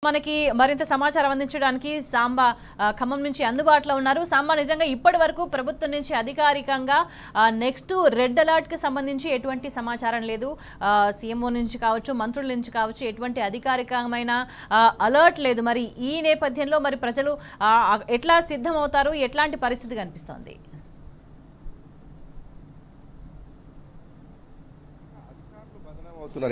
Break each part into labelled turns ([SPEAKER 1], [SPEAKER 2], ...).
[SPEAKER 1] మనకి మరింత సమాచారం అందించడానికి సాంబా ఖమ్మం నుంచి అందుబాటులో ఉన్నారు. సాంబా, నిజంగా ఇప్పటి వరకు ప్రభుత్వం నుంచి అధికారికంగా నెక్స్ట్ రెడ్ అలర్ట్ కి సంబంధించి ఎటువంటి సమాచారం లేదు. సీఎంఓ నుంచి కావచ్చు, మంత్రుల నుంచి కావచ్చు, ఎటువంటి అధికారికమైన అలర్ట్ లేదు. మరి ఈ నేపథ్యంలో మరి ప్రజలు ఎట్లా సిద్ధమవుతారు? ఎట్లాంటి పరిస్థితి కనిపిస్తోంది?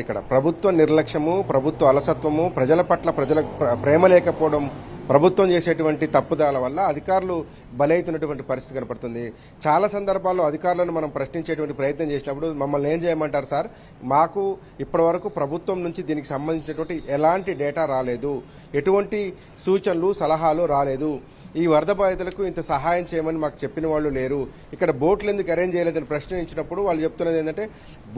[SPEAKER 2] ఇక్కడ ప్రభుత్వ నిర్లక్ష్యము, ప్రభుత్వ అలసత్వము, ప్రజల పట్ల ప్రజల ప్రేమ లేకపోవడం, ప్రభుత్వం చేసేటువంటి తప్పుదాల వల్ల అధికారులు బలైతున్నటువంటి పరిస్థితి కనపడుతుంది. చాలా సందర్భాల్లో అధికారులను మనం ప్రశ్నించేటువంటి ప్రయత్నం చేసినప్పుడు మమ్మల్ని ఏం చేయమంటారు సార్, మాకు ఇప్పటివరకు ప్రభుత్వం నుంచి దీనికి సంబంధించినటువంటి ఎలాంటి డేటా రాలేదు, ఎటువంటి సూచనలు సలహాలు రాలేదు, ఈ వరద బాధితులకు ఇంత సహాయం చేయమని మాకు చెప్పిన వాళ్ళు లేరు, ఇక్కడ బోట్లు ఎందుకు అరేంజ్ చేయలేదని ప్రశ్నించినప్పుడు వాళ్ళు చెప్తున్నది ఏంటంటే,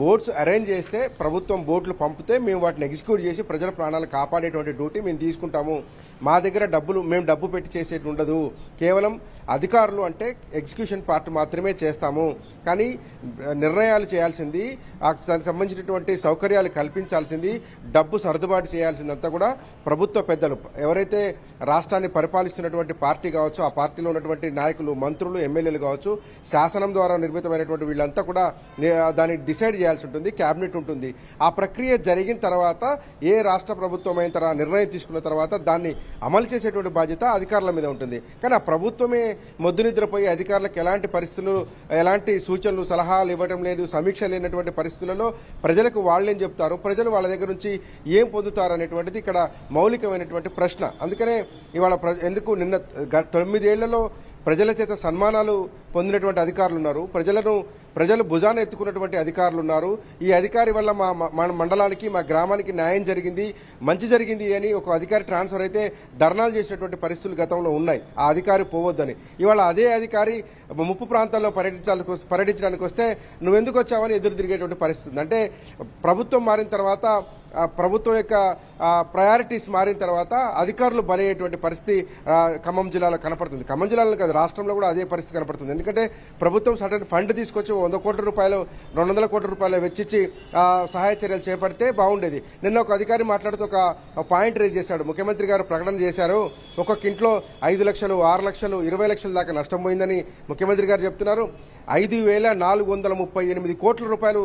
[SPEAKER 2] బోట్స్ అరేంజ్ చేస్తే ప్రభుత్వం బోట్లు పంపితే మేము వాటిని ఎగ్జిక్యూట్ చేసి ప్రజల ప్రాణాలు కాపాడేటువంటి డ్యూటీ మేము తీసుకుంటాము, మా దగ్గర మేము డబ్బు పెట్టి చేసేది ఉండదు, కేవలం అధికారులు అంటే ఎగ్జిక్యూషన్ పార్ట్ మాత్రమే చేస్తాము, కానీ నిర్ణయాలు చేయాల్సింది, దానికి సంబంధించినటువంటి సౌకర్యాలు కల్పించాల్సింది, డబ్బు సర్దుబాటు చేయాల్సిందంతా కూడా ప్రభుత్వ పెద్దలు, ఎవరైతే రాష్ట్రాన్ని పరిపాలిస్తున్నటువంటి పార్టీ కావచ్చు, ఆ పార్టీలో ఉన్నటువంటి నాయకులు, మంత్రులు, ఎమ్మెల్యేలు కావచ్చు, శాసనం ద్వారా నిర్మితమైనటువంటి వీళ్ళంతా కూడా దాన్ని డిసైడ్ చేయాల్సి ఉంటుంది, కేబినెట్ ఉంటుంది. ఆ ప్రక్రియ జరిగిన తర్వాత ఏ రాష్ట్ర ప్రభుత్వం అయిన తర్వాత నిర్ణయం తీసుకున్న తర్వాత దాన్ని అమలు చేసేటువంటి బాధ్యత అధికారుల మీద ఉంటుంది. కానీ ఆ ప్రభుత్వమే మొద్దు నిద్రపోయి అధికారులకు ఎలాంటి పరిస్థితులు, ఎలాంటి సూచనలు సలహాలు ఇవ్వడం లేదు, సమీక్ష లేనటువంటి పరిస్థితులలో ప్రజలకు వాళ్ళేం చెప్తారు, ప్రజలు వాళ్ళ దగ్గర నుంచి ఏం పొందుతారు అనేటువంటిది ఇక్కడ మౌలికమైనటువంటి ప్రశ్న. అందుకనే ఇవాళ ఎందుకు నిన్న 9 ఏళ్లలో ప్రజల చేత సన్మానాలు పొందినటువంటి అధికారులు ఉన్నారు, ప్రజలు భుజాన ఎత్తుకున్నటువంటి అధికారులు ఉన్నారు. ఈ అధికారి వల్ల మా మండలానికి, మా గ్రామానికి న్యాయం జరిగింది, మంచి జరిగింది అని ఒక అధికారి ట్రాన్స్ఫర్ అయితే ధర్నాలు చేసినటువంటి పరిస్థితులు గతంలో ఉన్నాయి. ఆ అధికారి పోవద్దని. ఇవాళ అదే అధికారి ముప్పు ప్రాంతాల్లో పర్యటించడానికి వస్తే నువ్వెందుకు వచ్చావని ఎదురు తిరిగేటువంటి పరిస్థితి. అంటే ప్రభుత్వం మారిన తర్వాత, ప్రభుత్వం యొక్క ప్రయారిటీస్ మారిన తర్వాత అధికారులు బలయ్యేటువంటి పరిస్థితి ఖమ్మం జిల్లాలో కనపడుతుంది. ఖమ్మం జిల్లాలో కాదు, రాష్ట్రంలో కూడా అదే పరిస్థితి కనపడుతుంది. ఎందుకంటే ప్రభుత్వం సడన్ ఫండ్ తీసుకొచ్చి 100 కోట్ల రూపాయలు, 200 కోట్ల రూపాయలు వెచ్చించి సహాయ చర్యలు చేపడితే బాగుండేది. నిన్న ఒక అధికారి మాట్లాడుతూ ఒక పాయింట్ రేజ్ చేశాడు. ముఖ్యమంత్రి గారు ప్రకటన చేశారు, ఒక్కొక్క ఇంట్లో 5 లక్షలు, 6 లక్షలు, 20 లక్షల దాకా నష్టం పోయిందని ముఖ్యమంత్రి గారు చెప్తున్నారు. 5,438 కోట్ల రూపాయలు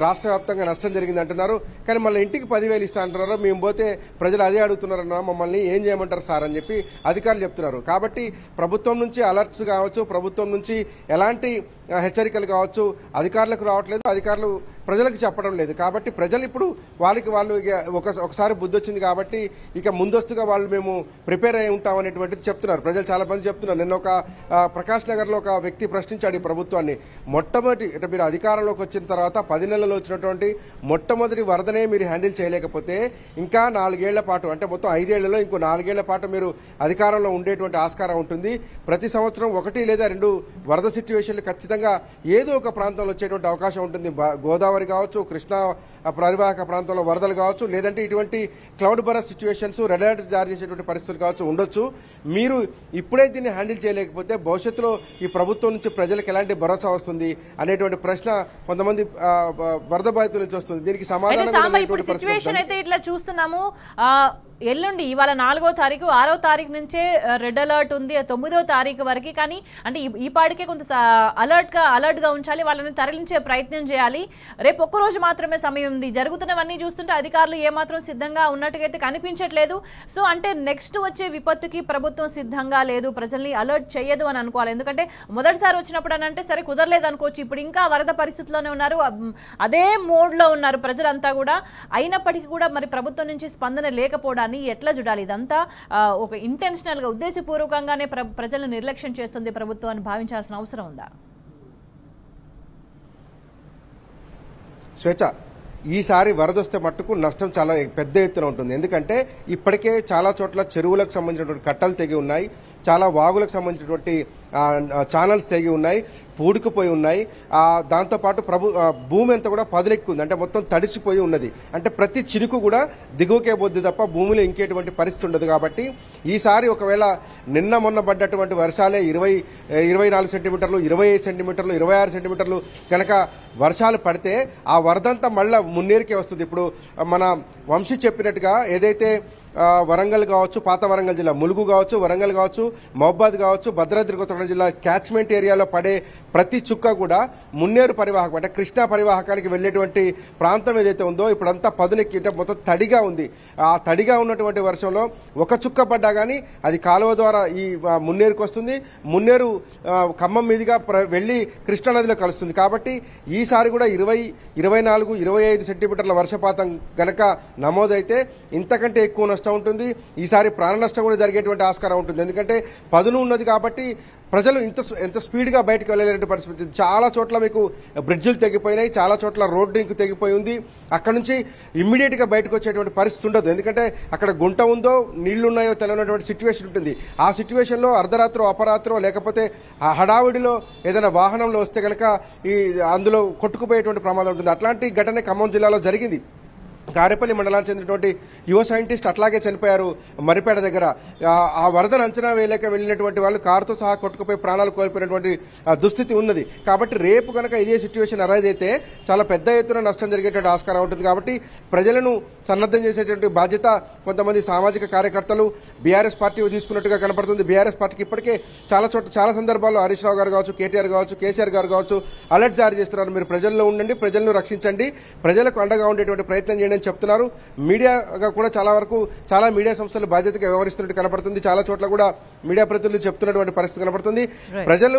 [SPEAKER 2] రాష్ట్ర వ్యాప్తంగా నష్టం జరిగింది అంటున్నారు. కానీ మళ్ళీ ఇంటికి 10,000 ఇస్తా అంటున్నారు. మేము పోతే ప్రజలు అదే అడుగుతున్నారన్నా, మమ్మల్ని ఏం చేయమంటారు సార్ అని చెప్పి అధికారులు చెప్తున్నారు. కాబట్టి ప్రభుత్వం నుంచి అలర్ట్స్ కావచ్చు, ప్రభుత్వం నుంచి ఎలాంటి హెచ్చరికలు కావచ్చు అధికారులకు రావట్లేదు, అధికారులు ప్రజలకు చెప్పడం లేదు. కాబట్టి ప్రజలు ఇప్పుడు వాళ్ళు ఒకసారి బుద్ధి వచ్చింది కాబట్టి ఇక ముందస్తుగా వాళ్ళు మేము ప్రిపేర్ అయి ఉంటాం అనేటువంటిది చెప్తున్నారు. ప్రజలు చాలా మంది చెప్తున్నారు. నిన్న ఒక ప్రకాష్ నగర్లో ఒక వ్యక్తి ప్రశ్నించాడు ఈ ప్రభుత్వాన్ని, మొట్టమొదటి అంటే మీరు అధికారంలోకి వచ్చిన తర్వాత 10 నెలల్లో వచ్చినటువంటి మొట్టమొదటి వరదనే మీరు హ్యాండిల్ చేయలేకపోతే ఇంకా 4 ఏళ్ల పాటు, అంటే మొత్తం 5 ఏళ్లలో ఇంకో 4 ఏళ్ల పాటు మీరు అధికారంలో ఉండేటువంటి ఆస్కారం ఉంటుంది. ప్రతి సంవత్సరం 1 లేదా 2 వరద సిచ్యువేషన్లు ఖచ్చితంగా ఏదో ఒక ప్రాంతంలో వచ్చేటువంటి అవకాశం ఉంటుంది. గోదావరి కావచ్చు, కృష్ణా పరివాహక ప్రాంతంలో వరదలు కావచ్చు, లేదంటే ఇటువంటి cloud burst situations, red alert జారీ చేసేటువంటి పరిస్థితులు కావచ్చు ఉండొచ్చు. మీరు ఇప్పుడే దీన్ని హ్యాండిల్ చేయలేకపోతే భవిష్యత్తులో ఈ ప్రభుత్వం నుంచి ప్రజలకు ఎలాంటి భరోసా వస్తుంది అనేటువంటి ప్రశ్న కొంతమంది వరద బాధితుల నుంచి వస్తుంది. దీనికి సమాధానం
[SPEAKER 1] ఇప్పుడు సిచ్యువేషన్ అయితే ఇట్లా చూస్తున్నాము. ఎల్లుండి ఇవాళ 4వ తారీఖు, 6వ తారీఖు నుంచే రెడ్ అలర్ట్ ఉంది, 9వ తారీఖు వరకు. కానీ అంటే ఈ పాటికే కొంత అలర్ట్ గా ఉంచాలి, వాళ్ళని తరలించే ప్రయత్నం చేయాలి. రేపు ఒక్కరోజు మాత్రమే సమయం ఉంది. జరుగుతున్నవన్నీ చూస్తుంటే అధికారులు ఏమాత్రం సిద్ధంగా ఉన్నట్టుగా అయితే కనిపించట్లేదు. సో అంటే నెక్స్ట్ వచ్చే విపత్తుకి ప్రభుత్వం సిద్ధంగా లేదు, ప్రజల్ని అలర్ట్ చేయదు అని అనుకోవాలి. ఎందుకంటే మొదటిసారి వచ్చినప్పుడు అని అంటే సరే కుదరలేదు అనుకోవచ్చు, ఇప్పుడు ఇంకా వరద పరిస్థితిలోనే ఉన్నారు, అదే మోడ్ లో ఉన్నారు ప్రజలంతా కూడా. అయినప్పటికీ కూడా మరి ప్రభుత్వం నుంచి స్పందన లేకపోవడానికి ఎట్లా చూడాలి? ఇదంతా ఒక ఇంటెన్షనల్ గా, ఉద్దేశపూర్వకంగానే ప్రజలను నిర్లక్ష్యం చేస్తుంది ప్రభుత్వం అని భావించాల్సిన అవసరం ఉందా?
[SPEAKER 2] స్వేచ్ఛ, ఈసారి వరదొస్తే మట్టుకు నష్టం చాలా పెద్ద ఎత్తున ఉంటుంది. ఎందుకంటే ఇప్పటికే చాలా చోట్ల చెరువులకు సంబంధించినటువంటి కట్టలు తెగి ఉన్నాయి, చాలా వాగులకు సంబంధించినటువంటి ఛానల్స్ తెగి ఉన్నాయి, పూడుకుపోయి ఉన్నాయి. దాంతోపాటు భూమి అంతా కూడా పదులెక్కుంది, అంటే మొత్తం తడిసిపోయి ఉన్నది. అంటే ప్రతి చిరుకు కూడా దిగువకే బొద్ది తప్ప భూమిలో ఇంకేటువంటి పరిస్థితి ఉండదు. కాబట్టి ఈసారి ఒకవేళ నిన్న మొన్న పడ్డటువంటి వర్షాలే 24 సెంటీమీటర్లు, 25 సెంటీమీటర్లు, 26 సెంటీమీటర్లు కనుక వర్షాలు పడితే ఆ వరదంతా మళ్ళీ మున్నేరుకే వస్తుంది. ఇప్పుడు మన వంశీ చెప్పినట్టుగా ఏదైతే వరంగల్ కావచ్చు, పాత వరంగల్ జిల్లా ములుగు కావచ్చు, వరంగల్ కావచ్చు, మహబాద్ కావచ్చు, భద్రాద్రి కొత్తగూడెం జిల్లా క్యాచ్మెంట్ ఏరియాలో పడే ప్రతి చుక్క కూడా మున్నేరు పరివాహకం అంటే కృష్ణా పరివాహకానికి వెళ్ళేటువంటి ప్రాంతం ఏదైతే ఉందో ఇప్పుడంతా పదునెక్కి మొత్తం తడిగా ఉంది. ఆ తడిగా ఉన్నటువంటి వర్షంలో ఒక చుక్క పడ్డా కానీ అది కాలువ ద్వారా ఈ మున్నేరుకు వస్తుంది. మున్నేరు ఖమ్మం మీదుగా వెళ్ళి కృష్ణానదిలో కలుస్తుంది. కాబట్టి ఈసారి కూడా 20, 24, 25 సెంటీమీటర్ల వర్షపాతం గనక నమోదైతే ఇంతకంటే ఎక్కువ నష్టం ఉంటుంది. ఈసారి ప్రాణ నష్టం కూడా జరిగేటువంటి ఆస్కారం ఉంటుంది. ఎందుకంటే పదును ఉన్నది కాబట్టి ప్రజలు ఎంత స్పీడ్గా బయటకు వెళ్ళలేని పరిస్థితి. చాలా చోట్ల మీకు బ్రిడ్జిలు తెగిపోయినాయి, చాలా చోట్ల రోడ్డు ఇంకు తెగిపోయి ఉంది. అక్కడ నుంచి ఇమ్మీడియట్గా బయటకు వచ్చేటువంటి పరిస్థితి ఉండదు. ఎందుకంటే అక్కడ గుంట ఉందో నీళ్లున్నాయో తెలియనటువంటి సిచ్యువేషన్ ఉంటుంది. ఆ సిచ్యువేషన్లో అర్ధరాత్రో అపరాత్రో లేకపోతే ఆ హడావిడిలో ఏదైనా వాహనంలో వస్తే కనుక అందులో కొట్టుకుపోయేటువంటి ప్రమాదం ఉంటుంది. అట్లాంటి ఘటన ఖమ్మం జిల్లాలో జరిగింది. కారేపల్లి మండలానికి చెందినటువంటి యువ సైంటిస్ట్ అట్లాగే చనిపోయారు మరిపేట దగ్గర. ఆ వరదను అంచనా వేయలేక వెళ్ళినటువంటి వాళ్ళు కారుతో సహా కొట్టుకుపోయి ప్రాణాలు కోల్పోయినటువంటి దుస్థితి ఉన్నది. కాబట్టి రేపు కనుక ఇదే సిచ్యువేషన్ అరైజ్ అయితే చాలా పెద్ద ఎత్తున నష్టం జరిగేటువంటి ఆస్కారం ఉంటుంది. కాబట్టి ప్రజలను సన్నద్ధం చేసేటువంటి బాధ్యత కొంతమంది సామాజిక కార్యకర్తలు బీఆర్ఎస్ పార్టీ తీసుకున్నట్టుగా కనపడుతుంది. బీఆర్ఎస్ పార్టీకి ఇప్పటికే చాలా సందర్భాల్లో హరీష్ రావు గారు కావచ్చు, కేటీఆర్ కావచ్చు, కేసీఆర్ గారు కావచ్చు అలర్ట్ జారీ చేస్తున్నారు. మీరు ప్రజల్లో ఉండండి, ప్రజలను రక్షించండి, ప్రజలకు అండగా ఉండేటువంటి ప్రయత్నం చేయండి చెప్తున్నారు. మీడియాగా కూడా చాలా మీడియా సంస్థలు బాధ్యతగా వ్యవహరిస్తున్నట్టు కనపడుతుంది. చాలా చోట్ల కూడా మీడియా ప్రతినిధులు చెప్తున్నటువంటి పరిస్థితి కనపడుతుంది. ప్రజలు,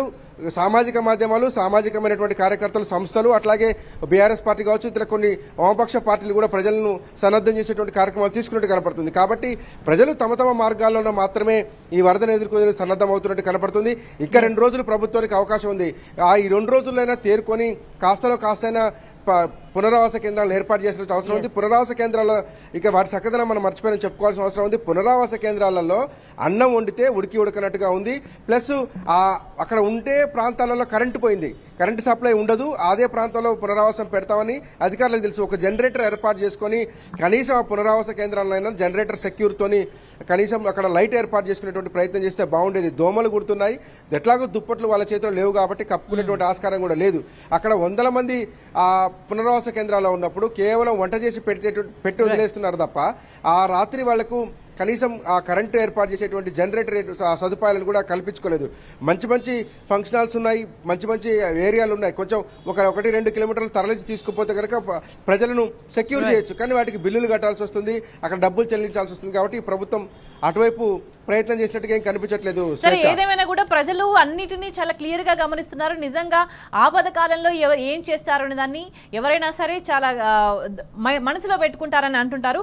[SPEAKER 2] సామాజిక మాధ్యమాలు, సామాజికమైనటువంటి కార్యకర్తలు, సంస్థలు, అట్లాగే బీఆర్ఎస్ పార్టీ కావచ్చు, ఇతర కొన్ని వామపక్ష పార్టీలు కూడా ప్రజలను సన్నద్ధం చేసేటువంటి కార్యక్రమాలు తీసుకున్నట్టు కనపడుతుంది. కాబట్టి ప్రజలు తమ మార్గాల్లోనే మాత్రమే ఈ వరదను ఎదుర్కొని సన్నద్ధం అవుతున్నట్టు కనపడుతుంది. ఇంకా 2 రోజులు ప్రభుత్వానికి అవకాశం ఉంది. ఈ 2 రోజులైనా తేరుకొని కాస్తైనా పునరావాస కేంద్రాలను ఏర్పాటు చేసిన అవసరం ఉంది. పునరావాస కేంద్రాల్లో ఇక వాటి చక్కదనం మనం మర్చిపోయిన చెప్పుకోవాల్సిన అవసరం ఉంది. పునరావాస కేంద్రాలలో అన్నం వండితే ఉడకనట్టుగా ఉంది. ప్లస్ అక్కడ ఉంటే ప్రాంతాలలో కరెంటు పోయింది, కరెంటు సప్లై ఉండదు. అదే ప్రాంతంలో పునరావాసం పెడతామని అధికారులకు తెలుసు. ఒక జనరేటర్ ఏర్పాటు చేసుకుని కనీసం ఆ పునరావాస కేంద్రాలైనా జనరేటర్ సెక్యూర్తోని కనీసం అక్కడ లైట్ ఏర్పాటు చేసుకునేటువంటి ప్రయత్నం చేస్తే బాగుండేది. దోమలు కుడుతున్నాయి, ఎట్లాగో దుప్పట్లు వాళ్ళ చేతిలో లేవు కాబట్టి కప్పుకునేటువంటి ఆస్కారం కూడా లేదు. అక్కడ 100 మంది ఆ పునరావాస కేంద్రాల్లో ఉన్నప్పుడు కేవలం వంట చేసి పెట్టి వదిలేస్తున్నారు తప్ప ఆ రాత్రి వాళ్లకు కనీసం ఆ కరెంటు ఏర్పాటు చేసేటువంటి జనరేటర్ సదుపాయాలను కూడా కల్పించుకోలేదు. మంచి ఫంక్షన్ హాల్స్ ఉన్నాయి, మంచి ఏరియాలు ఉన్నాయి. కొంచెం 1-2 కిలోమీటర్లు తరలించి తీసుకుపోతే కనుక ప్రజలను సెక్యూర్ చేయొచ్చు. కానీ వాటికి బిల్లులు కట్టాల్సి వస్తుంది, అక్కడ డబ్బులు చెల్లించాల్సి వస్తుంది. కాబట్టి ప్రభుత్వం అటువైపు ప్రయత్నం చేసినట్టుగా ఏం కనిపించట్లేదు.
[SPEAKER 1] సరే, ఏదేమైనా కూడా ప్రజలు అన్నిటినీ చాలా క్లియర్ గా గమనిస్తున్నారు. నిజంగా ఆపద కాలంలో ఏం చేస్తారు అనే దాన్ని ఎవరైనా సరే చాలా మనసులో పెట్టుకుంటారని అంటుంటారు.